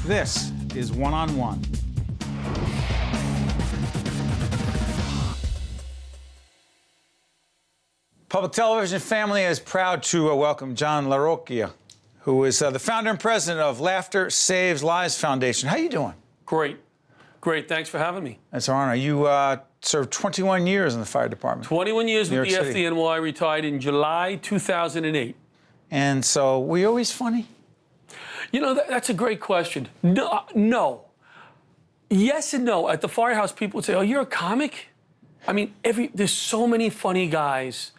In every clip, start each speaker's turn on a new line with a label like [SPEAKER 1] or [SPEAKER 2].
[SPEAKER 1] This is One on One. Public Television family is proud to welcome John Larrocchia, who is the founder and president of Laughter Saves Lives Foundation. How you doing?
[SPEAKER 2] Great. Great. Thanks for having me.
[SPEAKER 1] It's an honor. You served 21 years in the fire department.
[SPEAKER 2] 21 years with the
[SPEAKER 1] City.
[SPEAKER 2] FDNY, retired in July 2008.
[SPEAKER 1] And so, were you always funny?
[SPEAKER 2] You know, that's a great question. No. Yes and no. At the firehouse, people would say, oh, you're a comic? I mean, there's so many funny guys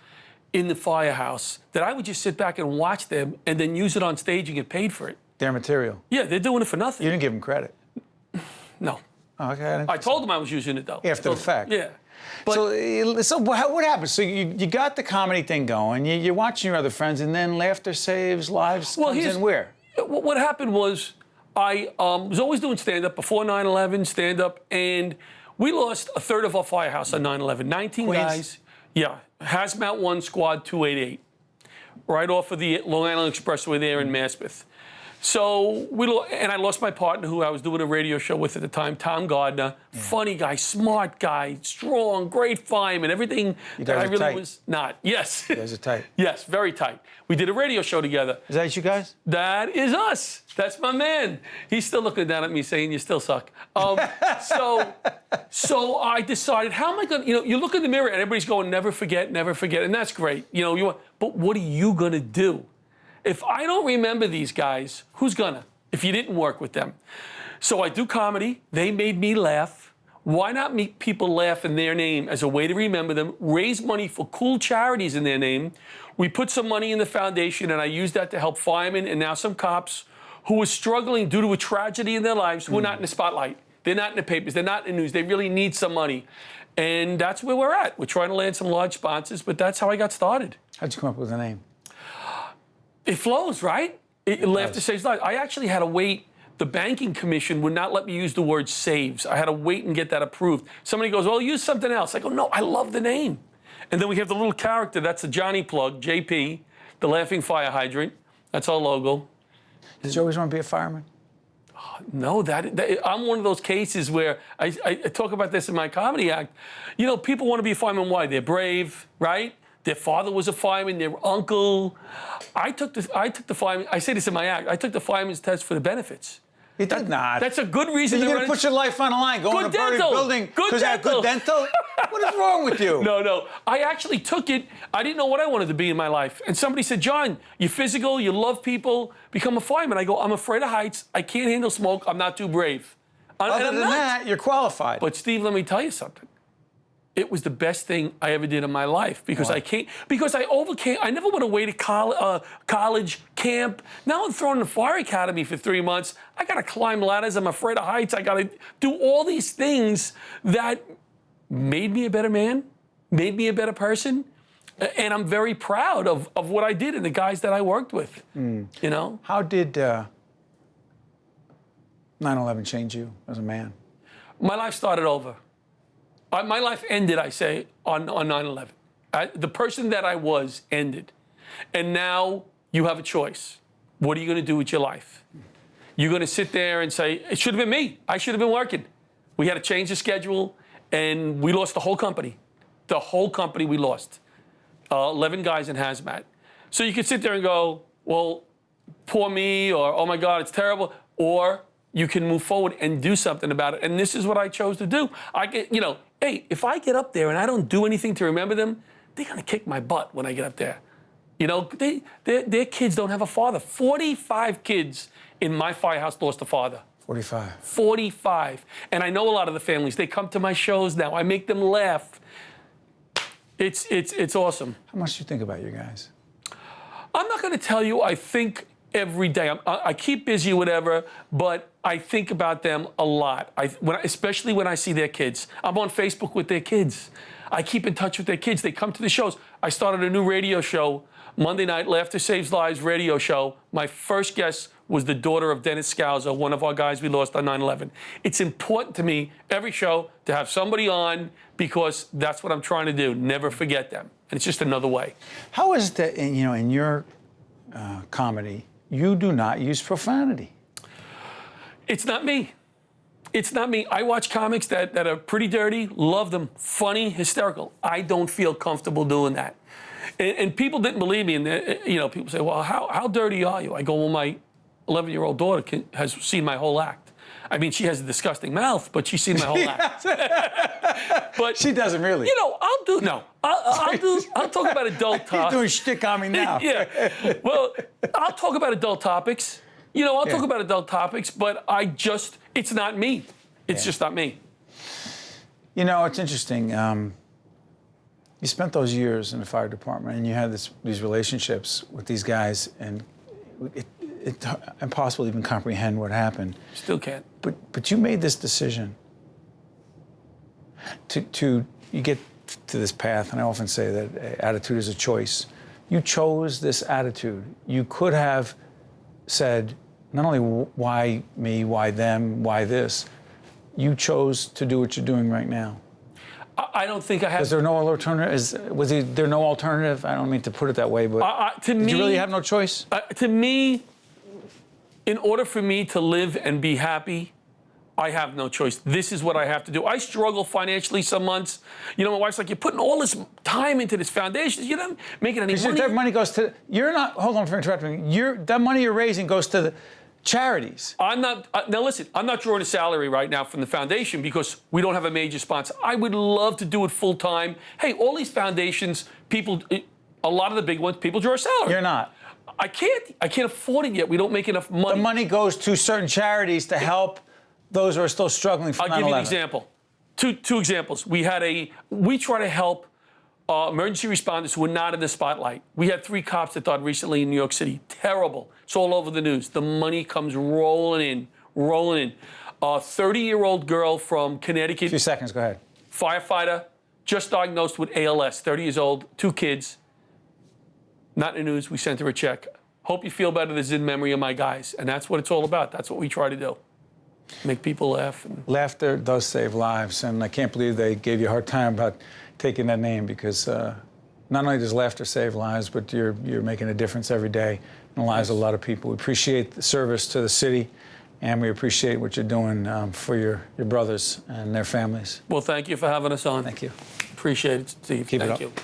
[SPEAKER 2] in the firehouse that I would just sit back and watch them and then use it on stage and get paid for it.
[SPEAKER 1] Their material.
[SPEAKER 2] Yeah, they're doing it for nothing.
[SPEAKER 1] You didn't give them credit.
[SPEAKER 2] No.
[SPEAKER 1] Oh, okay.
[SPEAKER 2] I told them I was using it, though.
[SPEAKER 1] After the fact.
[SPEAKER 2] Yeah. But,
[SPEAKER 1] so what happened? So you got the comedy thing going, you're watching your other friends, and then Laughter Saves Lives comes in where?
[SPEAKER 2] What happened was I was always doing stand-up before 9/11, stand-up, and we lost a third of our firehouse on 9/11. 19
[SPEAKER 1] Queens?
[SPEAKER 2] guys. Yeah. Hazmat 1, Squad 288. Right off of the Long Island Expressway there in Maspeth. So and I lost my partner who I was doing a radio show with at the time, Tom Gardner. Yeah. Funny guy, smart guy, strong, great fireman, everything that I really tight. Was not. Yes.
[SPEAKER 1] You guys are tight.
[SPEAKER 2] Yes, very tight. We did a radio show together.
[SPEAKER 1] Is that you guys?
[SPEAKER 2] That is us. That's my man. He's still looking down at me saying, you still suck. So I decided, how am I going to, you look in the mirror and everybody's going, never forget, and that's great. But what are you going to do? If I don't remember these guys, who's gonna? If you didn't work with them. So I do comedy. They made me laugh. Why not make people laugh in their name as a way to remember them, raise money for cool charities in their name? We put some money in the foundation, and I used that to help firemen and now some cops who were struggling due to a tragedy in their lives, who are not in the spotlight. They're not in the papers. They're not in the news. They really need some money. And that's where we're at. We're trying to land some large sponsors, but that's how I got started.
[SPEAKER 1] How'd you come up with the name?
[SPEAKER 2] It flows, right? Laughter Saves Lives. I actually had to wait. The banking commission would not let me use the word saves. I had to wait and get that approved. Somebody goes, well, use something else. I go, no, I love the name. And then we have the little character. That's the Johnny plug, JP, the laughing fire hydrant. That's our logo.
[SPEAKER 1] Did you always want to be a fireman?
[SPEAKER 2] No, I'm one of those cases where I talk about this in my comedy act. People want to be a fireman. Why? They're brave, right? Their father was a fireman, their uncle. I took the fireman, I say this in my act, I took the fireman's test for the benefits.
[SPEAKER 1] You did not.
[SPEAKER 2] That's a good reason
[SPEAKER 1] to You're going to put your life on the line, go in a buried building because you have good dental? What is wrong with you?
[SPEAKER 2] No. I actually took it. I didn't know what I wanted to be in my life. And somebody said, John, you're physical, you love people, become a fireman. I go, I'm afraid of heights, I can't handle smoke, I'm not too brave.
[SPEAKER 1] Other than that, you're qualified.
[SPEAKER 2] But Steve, let me tell you something. It was the best thing I ever did in my life because I overcame. I never went away to college, camp. Now I'm thrown in the fire academy for 3 months. I got to climb ladders. I'm afraid of heights. I got to do all these things that made me a better man, made me a better person. And I'm very proud of what I did and the guys that I worked with,
[SPEAKER 1] How did 9/11 change you as a man?
[SPEAKER 2] My life started over. My life ended, I say, on 9/11. The person that I was ended. And now you have a choice. What are you going to do with your life? You're going to sit there and say, it should have been me. I should have been working. We had to change the schedule, and we lost the whole company. The whole company we lost. 11 guys in hazmat. So you could sit there and go, well, poor me, or oh my God, it's terrible. Or you can move forward and do something about it. And this is what I chose to do. Hey, if I get up there and I don't do anything to remember them, they're going to kick my butt when I get up there. Their kids don't have a father. 45 kids in my firehouse lost a father.
[SPEAKER 1] 45.
[SPEAKER 2] 45. And I know a lot of the families. They come to my shows now. I make them laugh. It's awesome.
[SPEAKER 1] How much do you think about your guys?
[SPEAKER 2] I'm not going to tell you I think every day. I keep busy, whatever, but I think about them a lot. Especially when I see their kids. I'm on Facebook with their kids. I keep in touch with their kids. They come to the shows. I started a new radio show, Monday night, Laughter Saves Lives radio show. My first guest was the daughter of Dennis Scalzo, one of our guys we lost on 9/11. It's important to me, every show, to have somebody on because that's what I'm trying to do. Never forget them. And it's just another way.
[SPEAKER 1] How is it that, in your comedy, you do not use profanity?
[SPEAKER 2] It's not me. It's not me. I watch comics that are pretty dirty, love them, funny, hysterical. I don't feel comfortable doing that. And people didn't believe me. And people say, well, how dirty are you? I go, well, my 11-year-old daughter has seen my whole act. I mean, she has a disgusting mouth, but she's seen my whole act. But
[SPEAKER 1] she doesn't really.
[SPEAKER 2] I'll talk about adult topics.
[SPEAKER 1] You're doing shtick on me now.
[SPEAKER 2] Yeah. Well, I'll talk about adult topics. I'll talk about adult topics, but it's not me. It's just not me.
[SPEAKER 1] It's interesting. You spent those years in the fire department, and you had these relationships with these guys, and it's impossible to even comprehend what happened.
[SPEAKER 2] Still can't.
[SPEAKER 1] But you made this decision you get to this path, and I often say that attitude is a choice. You chose this attitude. You could have said, not only why me, why them, why this. You chose to do what you're doing right now.
[SPEAKER 2] I don't think I have.
[SPEAKER 1] Is there no alternative? Was there no alternative? I don't mean to put it that way, but did you really have no choice?
[SPEAKER 2] To me, in order for me to live and be happy, I have no choice. This is what I have to do. I struggle financially some months. My wife's like, you're putting all this time into this foundation. You're not making any money.
[SPEAKER 1] That money goes to, hold on for interrupting. That money you're raising goes to the charities.
[SPEAKER 2] Now listen, I'm not drawing a salary right now from the foundation because we don't have a major sponsor. I would love to do it full time. Hey, all these foundations, a lot of the big ones, people draw a salary.
[SPEAKER 1] You're not.
[SPEAKER 2] I can't afford it yet. We don't make enough money.
[SPEAKER 1] The money goes to certain charities to help those who are still struggling from 9/11.
[SPEAKER 2] I'll give you an example. Two examples. We try to help emergency responders who are not in the spotlight. We had 3 cops that died recently in New York City. Terrible. It's all over the news. The money comes rolling in. A 30-year-old girl from Connecticut.
[SPEAKER 1] A few seconds, go ahead.
[SPEAKER 2] Firefighter, just diagnosed with ALS, 30 years old, 2 kids. Not in the news. We sent her a check. Hope you feel better. This is in memory of my guys. And that's what it's all about. That's what we try to do. Make people laugh.
[SPEAKER 1] Laughter does save lives, and I can't believe they gave you a hard time about taking that name because not only does laughter save lives, but you're making a difference every day in the lives of a lot of people. We appreciate the service to the city, and we appreciate what you're doing for your brothers and their families.
[SPEAKER 2] Well, thank you for having us on.
[SPEAKER 1] Thank you.
[SPEAKER 2] Appreciate it, Steve.
[SPEAKER 1] Keep it up.
[SPEAKER 2] Thank you.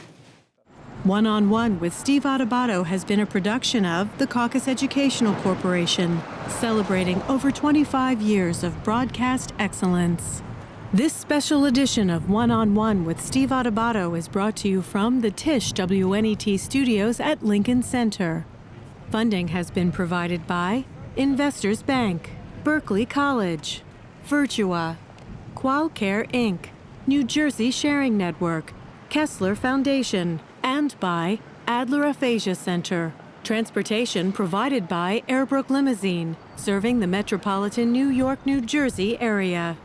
[SPEAKER 3] One-on-One with Steve Adubato has been a production of the Caucus Educational Corporation, celebrating over 25 years of broadcast excellence. This special edition of One-on-One with Steve Adubato is brought to you from the Tisch WNET studios at Lincoln Center. Funding has been provided by Investors Bank, Berkeley College, Virtua, Qualcare Inc., New Jersey Sharing Network, Kessler Foundation, and by Adler Aphasia Center. Transportation provided by Airbrook Limousine, serving the metropolitan New York, New Jersey area.